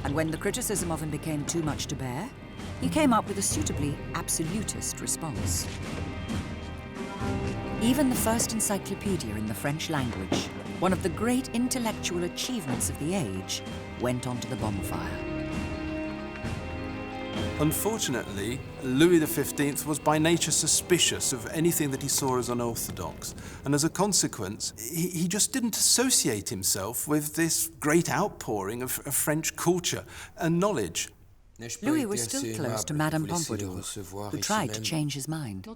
[SPEAKER 3] And when the criticism of him became too much to bear, he came up with a suitably absolutist response. Even the first encyclopedia in the French language, one of the great intellectual achievements of the age, went onto the bonfire.
[SPEAKER 1] Unfortunately, Louis XV was by nature suspicious of anything that he saw as unorthodox, and as a consequence, he just didn't associate himself with this great outpouring of French culture and knowledge.
[SPEAKER 3] Louis was still close to Madame Pompadour, who tried to change his mind.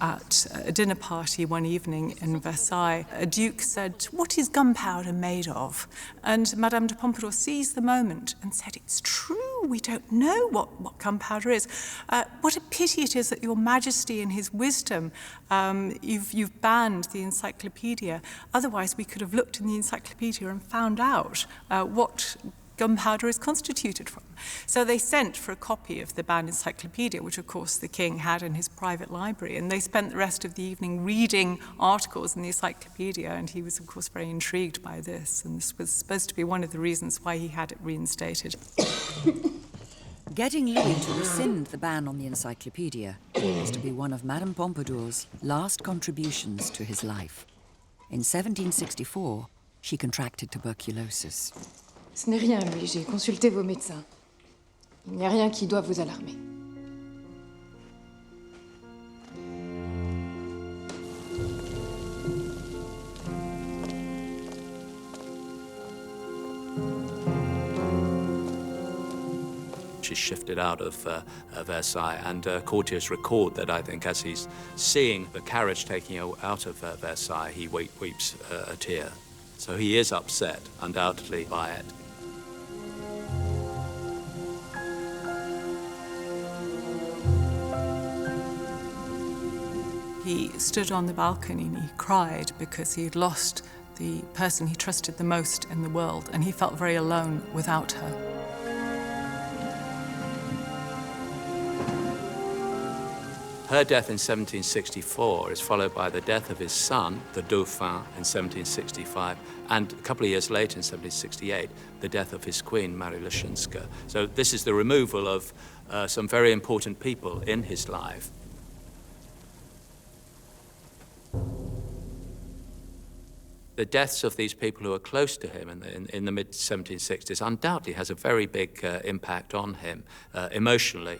[SPEAKER 16] At a dinner party one evening in Versailles, a duke said, "What is gunpowder made of?" And Madame de Pompadour seized the moment and said, "It's true, we don't know what gunpowder is. What a pity it is that your Majesty in his wisdom, you've banned the encyclopedia. Otherwise we could have looked in the encyclopedia and found out what gunpowder is constituted from." So they sent for a copy of the banned encyclopedia, which of course the king had in his private library, and they spent the rest of the evening reading articles in the encyclopedia, and he was of course very intrigued by this, and this was supposed to be one of the reasons why he had it reinstated.
[SPEAKER 3] Getting Louis to rescind the ban on the encyclopedia was to be one of Madame Pompadour's last contributions to his life. In 1764, she contracted tuberculosis.
[SPEAKER 17] Ce n'est rien, Louis. J'ai consulté vos médecins. Il n'y a rien qui doit vous alarmer.
[SPEAKER 6] She's shifted out of Versailles, and courtiers record that, I think, as he's seeing the carriage taking her out of Versailles, he weeps a tear. So he is upset, undoubtedly, by it.
[SPEAKER 16] He stood on the balcony and he cried because he had lost the person he trusted the most in the world, and he felt very alone without her.
[SPEAKER 6] Her death in 1764 is followed by the death of his son, the Dauphin, in 1765, and a couple of years later, in 1768, the death of his queen, Marie Leczinska. So this is the removal of some very important people in his life. The deaths of these people who are close to him in the mid-1760s undoubtedly has a very big impact on him emotionally.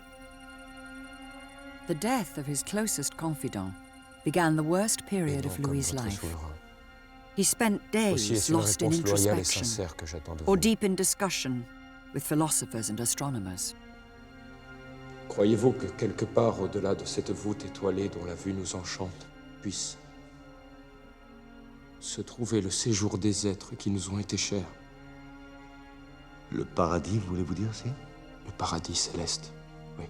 [SPEAKER 3] The death of his closest confidant began the worst period of Louis's life. He spent days lost in introspection or deep in discussion with philosophers and astronomers.
[SPEAKER 12] Croyez-vous que quelque part au-delà de cette voûte étoilée dont la vue nous enchante, puisse se trouver le séjour des êtres qui nous ont été chers?
[SPEAKER 11] Le paradis, voulez-vous dire, si?
[SPEAKER 12] Le paradis céleste, oui.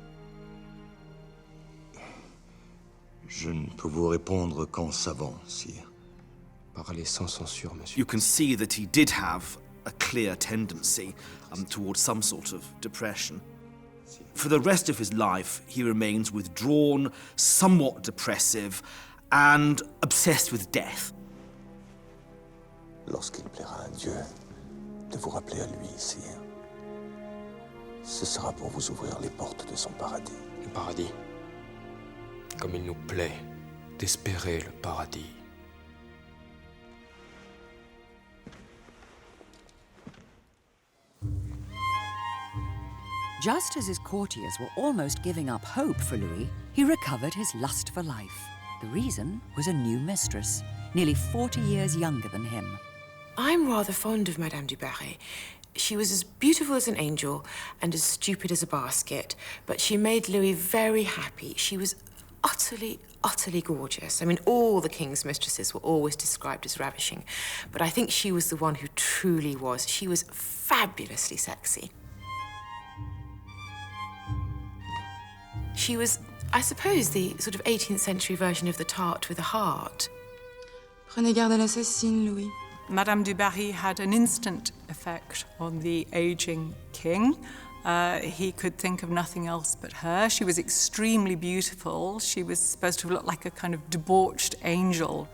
[SPEAKER 11] Je ne peux vous répondre qu'en savant, sire.
[SPEAKER 12] Parlez sans censure, monsieur.
[SPEAKER 2] You can see that he did have a clear tendency towards some sort of depression. For the rest of his life, he remains withdrawn, somewhat depressive, and obsessed with death.
[SPEAKER 11] Lorsqu'il plaira à Dieu de vous rappeler à lui, sire, ce sera pour vous ouvrir les portes de son paradis.
[SPEAKER 12] Le paradis. Comme il nous plaît d'espérer le paradis.
[SPEAKER 3] Just as his courtiers were almost giving up hope for Louis, he recovered his lust for life. The reason was a new mistress, nearly 40 years younger than him.
[SPEAKER 8] I'm rather fond of Madame du Barry. She was as beautiful as an angel and as stupid as a basket, but she made Louis very happy. She was utterly, utterly gorgeous. I mean, all the king's mistresses were always described as ravishing, but I think she was the one who truly was. She was fabulously sexy. She was, I suppose, the sort of 18th century version of the tart with a heart.
[SPEAKER 15] Prenez garde à l'assassine, Louis.
[SPEAKER 16] Madame du Barry had an instant effect on the aging king. He could think of nothing else but her. She was extremely beautiful. She was supposed to look like a kind of debauched angel.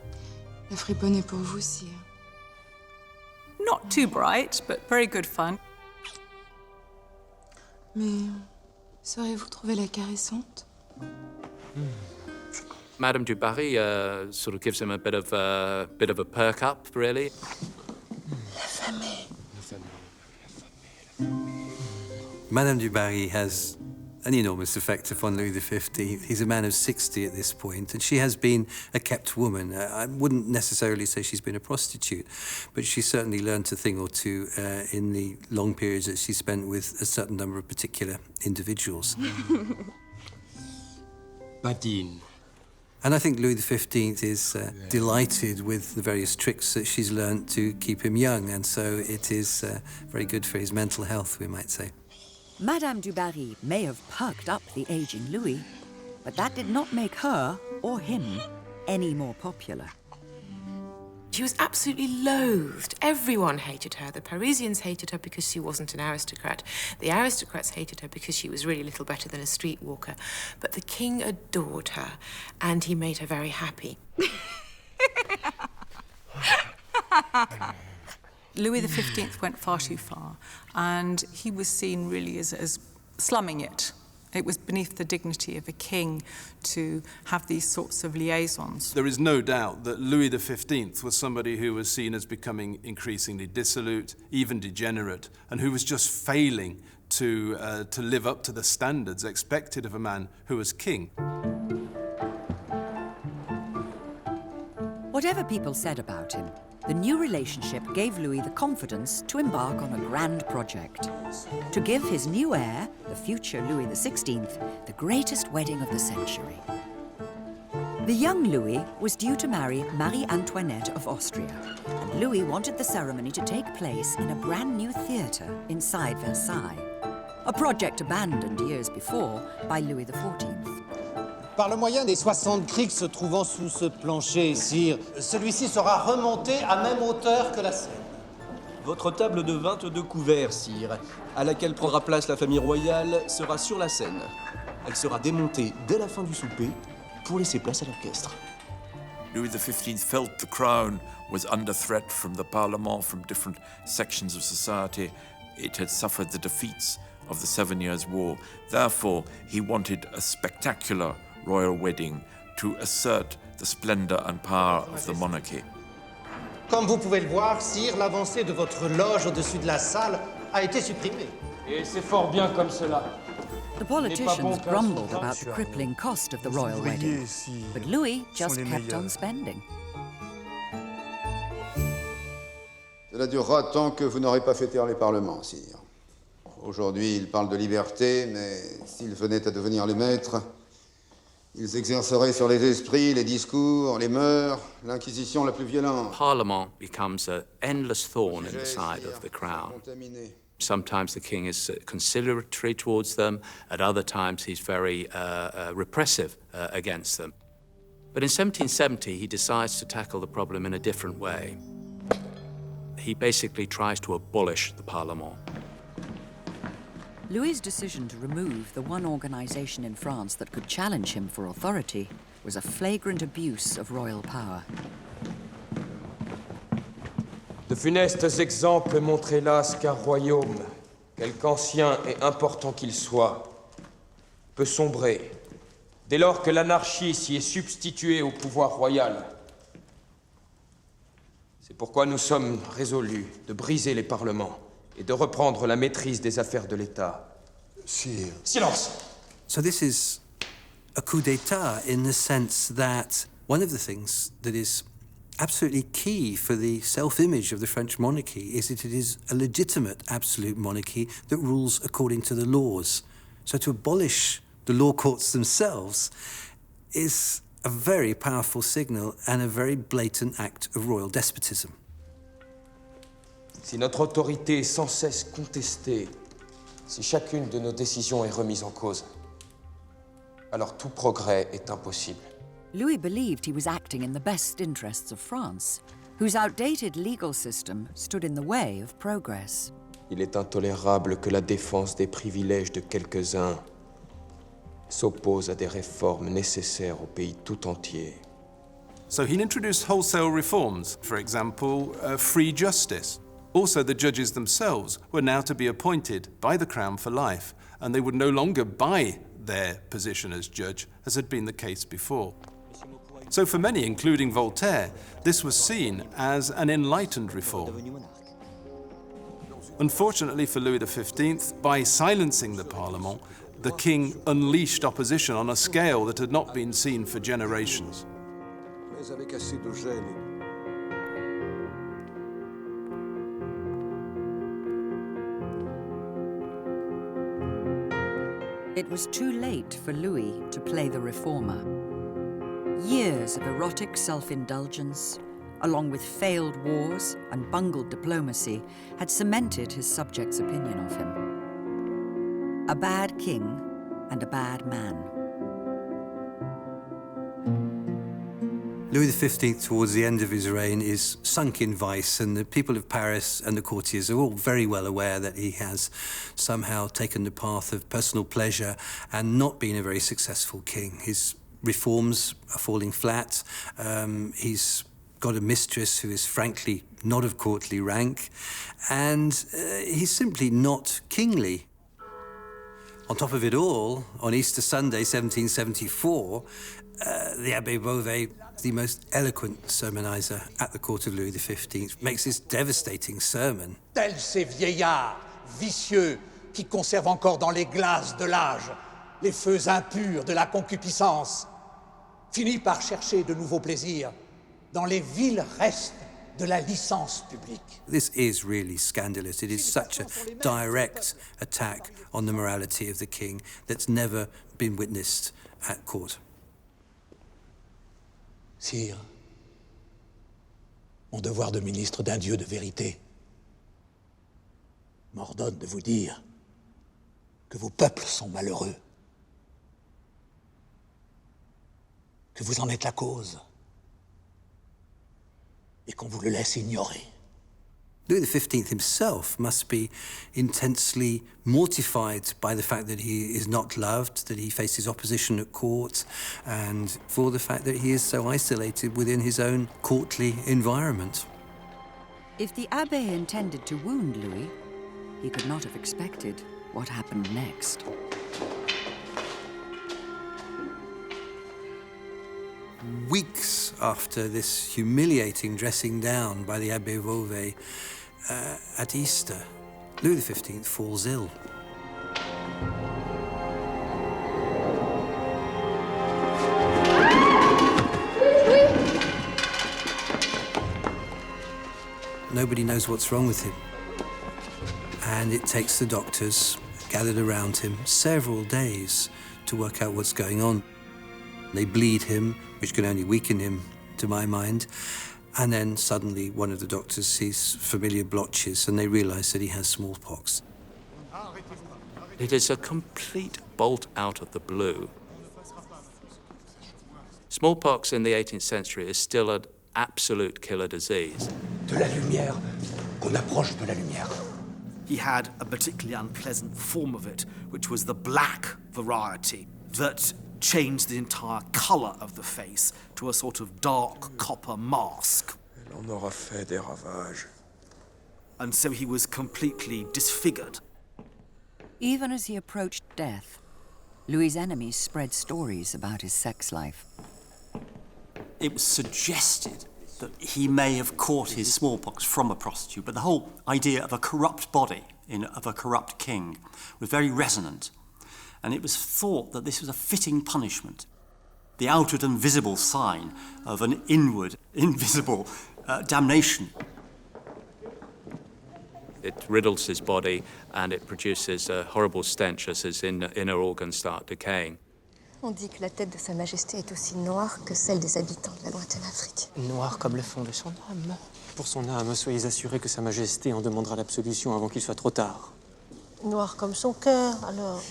[SPEAKER 15] La friponne est pour vous, sire.
[SPEAKER 16] Not too bright, but very good fun.
[SPEAKER 15] Mais saurez-vous trouver la caressante?
[SPEAKER 6] Madame du Barry sort of gives him a bit of a perk up, really.
[SPEAKER 15] La famille.
[SPEAKER 9] Madame du Barry has an enormous effect upon Louis XV. He's a man of 60 at this point, and she has been a kept woman. I wouldn't necessarily say she's been a prostitute, but she certainly learnt a thing or two in the long periods that she spent with a certain number of particular individuals.
[SPEAKER 12] Badine.
[SPEAKER 9] And I think Louis XV is delighted with the various tricks that she's learnt to keep him young, and so it is very good for his mental health, we might say.
[SPEAKER 3] Madame du Barry may have perked up the aging Louis, but that did not make her, or him, any more popular.
[SPEAKER 8] She was absolutely loathed. Everyone hated her. The Parisians hated her because she wasn't an aristocrat. The aristocrats hated her because she was really little better than a streetwalker. But the king adored her, and he made her very happy.
[SPEAKER 16] Louis XV went far too far, and he was seen really as slumming it. It was beneath the dignity of a king to have these sorts of liaisons.
[SPEAKER 1] There is no doubt that Louis XV was somebody who was seen as becoming increasingly dissolute, even degenerate, and who was just failing to live up to the standards expected of a man who was king.
[SPEAKER 3] Whatever people said about him, the new relationship gave Louis the confidence to embark on a grand project. To give his new heir, the future Louis XVI, the greatest wedding of the century. The young Louis was due to marry Marie Antoinette of Austria, and Louis wanted the ceremony to take place in a brand new theatre inside Versailles, a project abandoned years before by Louis XIV.
[SPEAKER 14] Par le moyen des 60 criques se trouvant sous ce plancher, sire, celui-ci sera remonté à même hauteur que la scène.
[SPEAKER 20] Votre table de 22 couverts, sire, à laquelle prendra place la famille royale, sera sur la scène. Elle sera démontée dès la fin du souper pour laisser place à l'orchestre.
[SPEAKER 5] Louis XV felt the crown was under threat from the Parlement, from different sections of society. It had suffered the defeats of the 7 Years' War. Therefore, he wanted a spectacular royal wedding to assert the splendor and power of the monarchy.
[SPEAKER 14] Comme vous pouvez le voir, sire, l'avancée de votre loge au-dessus de la salle a été supprimée.
[SPEAKER 12] Et c'est fort bien comme cela.
[SPEAKER 3] The politicians grumbled about the crippling cost of the royal wedding, but Louis just kept on spending.
[SPEAKER 21] Cela durera tant que vous n'aurez pas fait taire les parlements, sire. Aujourd'hui, ils parlent de liberté, mais s'ils venaient à devenir les maîtres, ils exerceraient sur les esprits, les discours, les mœurs, l'inquisition la plus violente.
[SPEAKER 6] Parlement becomes an endless thorn in the side of the crown. Sometimes the king is conciliatory towards them, at other times he's very repressive against them. But in 1770, he decides to tackle the problem in a different way. He basically tries to abolish the Parlement.
[SPEAKER 3] Louis's decision to remove the one organization in France that could challenge him for authority was a flagrant abuse of royal power.
[SPEAKER 12] De funestes exemples montrent hélas qu'un royaume, quelque ancien et important qu'il soit, peut sombrer dès lors que l'anarchie s'y est substituée au pouvoir royal. C'est pourquoi nous sommes résolus de briser les parlements et de reprendre la maîtrise des affaires de l'État.
[SPEAKER 11] Sire.
[SPEAKER 12] Silence!
[SPEAKER 9] So this is a coup d'etat in the sense that one of the things that is absolutely key for the self-image of the French monarchy is that it is a legitimate absolute monarchy that rules according to the laws. So to abolish the law courts themselves is a very powerful signal and a very blatant act of royal despotism.
[SPEAKER 12] Si notre autorité est sans cesse contestée, si chacune de nos décisions est remise en cause, alors tout progrès est impossible.
[SPEAKER 3] Louis believed he was acting in the best interests of France, whose outdated legal system stood in the way of progress.
[SPEAKER 12] Il est intolérable que la défense des privilèges de quelques-uns s'oppose à des réformes nécessaires au pays tout entier.
[SPEAKER 1] So he introduced wholesale reforms, for example, free justice. Also, the judges themselves were now to be appointed by the Crown for life, and they would no longer buy their position as judge, as had been the case before. So for many, including Voltaire, this was seen as an enlightened reform. Unfortunately for Louis XV, by silencing the Parlement, the king unleashed opposition on a scale that had not been seen for generations.
[SPEAKER 11] Mais avec assez de gêne.
[SPEAKER 3] It was too late for Louis to play the reformer. Years of erotic self-indulgence, along with failed wars and bungled diplomacy, had cemented his subjects' opinion of him. A bad king and a bad man.
[SPEAKER 9] Louis XV, towards the end of his reign, is sunk in vice, and the people of Paris and the courtiers are all very well aware that he has somehow taken the path of personal pleasure and not been a very successful king. His reforms are falling flat. He's got a mistress who is frankly not of courtly rank, and he's simply not kingly. On top of it all, on Easter Sunday, 1774, the Abbé Beauvais, the most eloquent sermonizer at the court of Louis XV, makes this devastating sermon.
[SPEAKER 4] Tels ces vieillards vicieux qui conservent encore dans les glaces de l'âge les feux impurs de la concupiscence, finit par chercher de nouveaux plaisirs dans les vils restes de la licence publique.
[SPEAKER 9] This is really scandalous. It is such a direct attack on the morality of the king that's never been witnessed at court.
[SPEAKER 4] Sire, mon devoir de ministre d'un Dieu de vérité m'ordonne de vous dire que vos peuples sont malheureux, que vous en êtes la cause, et qu'on vous le laisse ignorer.
[SPEAKER 9] Louis XV himself must be intensely mortified by the fact that he is not loved, that he faces opposition at court, and for the fact that he is so isolated within his own courtly environment.
[SPEAKER 3] If the Abbé intended to wound Louis, he could not have expected what happened next.
[SPEAKER 9] Weeks after this humiliating dressing down by the Abbé Beauvais at Easter, Louis XV falls ill. Nobody knows what's wrong with him. And it takes the doctors gathered around him several days to work out what's going on. They bleed him, which can only weaken him, to my mind. And then suddenly one of the doctors sees familiar blotches and they realize that he has smallpox.
[SPEAKER 6] It is a complete bolt out of the blue. Smallpox in the 18th century is still an absolute killer disease.
[SPEAKER 4] De la lumière, qu'on approche de la lumière.
[SPEAKER 2] He had a particularly unpleasant form of it, which was the black variety that changed the entire colour of the face to a sort of dark copper mask.
[SPEAKER 11] Elle en aura fait des ravages.
[SPEAKER 2] And so he was completely disfigured.
[SPEAKER 3] Even as he approached death, Louis's enemies spread stories about his sex life.
[SPEAKER 22] It was suggested that he may have caught his smallpox from a prostitute, but the whole idea of a corrupt body, of a corrupt king, was very resonant. And it was thought that this was a fitting punishment, the outward and visible sign of an inward, invisible damnation.
[SPEAKER 6] It riddles his body and it produces a horrible stench as his inner organs start decaying.
[SPEAKER 13] On dit que la tête de Sa Majesté est aussi noire que celle des habitants de la lointaine Afrique.
[SPEAKER 12] Noir comme le fond de son âme. Pour son âme, soyez assurés que Sa Majesté en demandera l'absolution avant qu'il soit trop tard.
[SPEAKER 13] Noir comme son cœur, alors.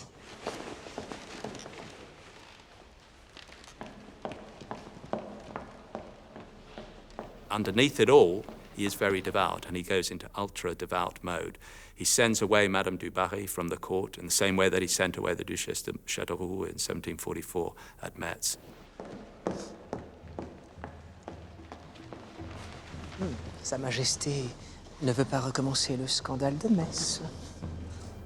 [SPEAKER 6] Underneath it all, he is very devout, and he goes into ultra-devout mode. He sends away Madame du Barry from the court in the same way that he sent away the Duchesse de Châteauroux in 1744 at Metz.
[SPEAKER 12] Sa Majesté ne veut pas recommencer le scandale de Metz.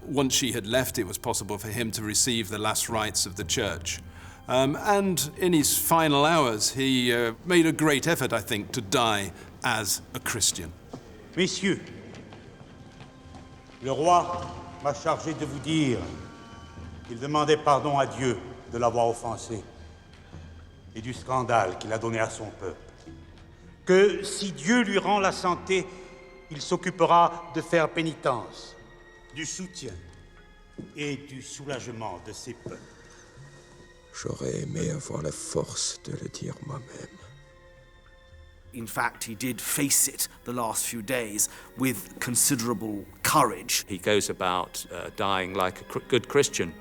[SPEAKER 1] Once she had left, it was possible for him to receive the last rites of the church. And in his final hours, he made a great effort, I think, to die as a Christian.
[SPEAKER 7] Messieurs, Le roi m'a chargé de vous dire qu'il demandait pardon à Dieu de l'avoir offensé et du scandale qu'il a donné à son peuple. Que si Dieu lui rend la santé, il s'occupera de faire pénitence, du soutien et du soulagement de ses peuples.
[SPEAKER 11] J'aurais aimé avoir la force de le dire moi-même.
[SPEAKER 2] In fact, he did face it the last few days with considerable courage.
[SPEAKER 6] He goes about dying like a good Christian,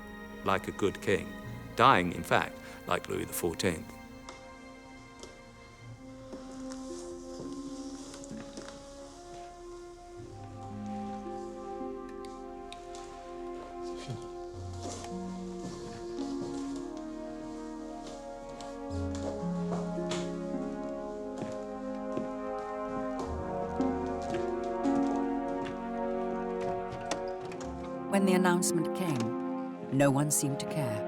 [SPEAKER 6] like a good king. Dying, in fact, like Louis XIV.
[SPEAKER 3] When the announcement came, no one seemed to care.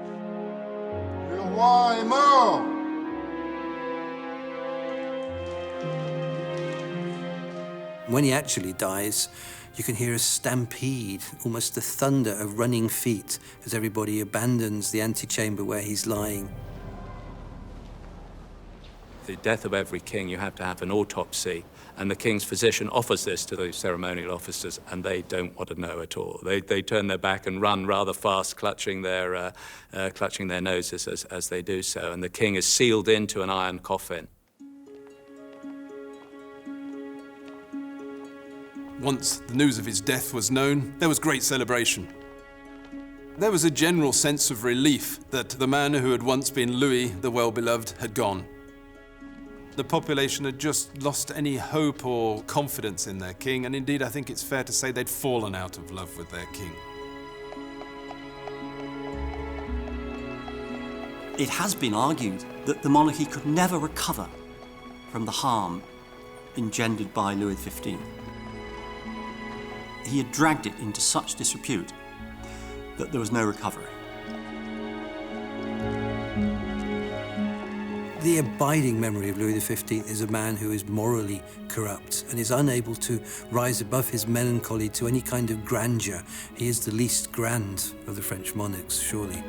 [SPEAKER 21] Le roi est mort!
[SPEAKER 9] When he actually dies, you can hear a stampede, almost the thunder of running feet as everybody abandons the antechamber where he's lying.
[SPEAKER 6] The death of every king, you have to have an autopsy, and the king's physician offers this to the ceremonial officers, and they don't want to know at all. They turn their back and run rather fast, clutching their noses as they do so, and the king is sealed into an iron coffin.
[SPEAKER 1] Once the news of his death was known, there was great celebration. There was a general sense of relief that the man who had once been Louis the Well-Beloved had gone. The population had just lost any hope or confidence in their king, and indeed I think it's fair to say they'd fallen out of love with their king.
[SPEAKER 22] It has been argued that the monarchy could never recover from the harm engendered by Louis XV. He had dragged it into such disrepute that there was no recovery.
[SPEAKER 9] The abiding memory of Louis XV is a man who is morally corrupt and is unable to rise above his melancholy to any kind of grandeur. He is the least grand of the French monarchs, surely.